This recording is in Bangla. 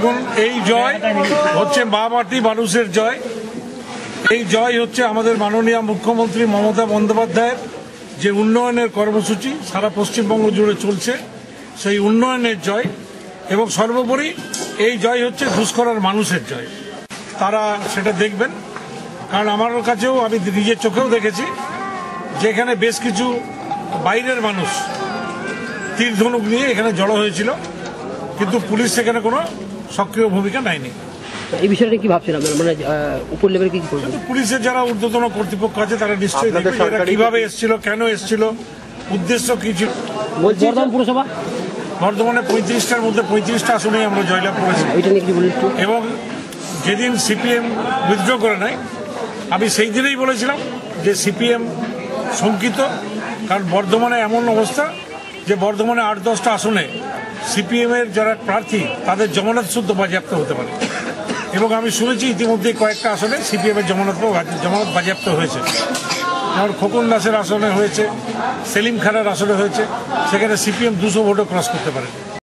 দেখুন, এই জয় হচ্ছে মা মাটি মানুষের জয়। এই জয় হচ্ছে আমাদের মাননীয় মুখ্যমন্ত্রী মমতা বন্দ্যোপাধ্যায়ের যে উন্নয়নের কর্মসূচি সারা পশ্চিমবঙ্গ জুড়ে চলছে, সেই উন্নয়নের জয়। এবং সর্বোপরি এই জয় হচ্ছে ঘুষখোর মানুষের জয়। তারা সেটা দেখবেন, কারণ আমার কাছেও আমি নিজের চোখেও দেখেছি যেখানে বেশ কিছু বাইরের মানুষ তীর ধনুক নিয়ে এখানে জড়ো হয়েছিল, কিন্তু পুলিশ সেখানে কোনো সক্রিয় ভূমিকা নেয়নি। এই বিষয়টা কি ভাবছেন আপনারা, মানে উপর লেভেলে কি করবেন? পুলিশের যারা ঊর্ধ্বতন কর্তৃপক্ষ আছে তারা নিশ্চয়ই দেখবে এরা কিভাবে এসেছিল, কেন এসেছিল, উদ্দেশ্য কি ছিল। বর্ধমান পুরসভা বর্ধমানে 35টার মধ্যে 35টা আসনে আমরা জয়লাভ করেছি। এবং যেদিন সিপিএম উইথড্র করে নেয়, আমি সেই দিনেই বলেছিলাম যে সিপিএম শঙ্কিত, কারণ বর্ধমানে এমন অবস্থা যে বর্ধমানে 8-10টা আসনে সিপিএমের যারা প্রার্থী তাদের জমানত শুদ্ধ বাজেয়াপ্ত হতে পারে। এবং আমি শুনেছি ইতিমধ্যে কয়েকটা আসনে সিপিএমের জমানত বাজেয়াপ্ত হয়েছে। যেমন খোকন দাসের আসনে হয়েছে, সেলিম খানের আসনে হয়েছে, সেখানে সিপিএম 200 ভোটও ক্রস করতে পারে।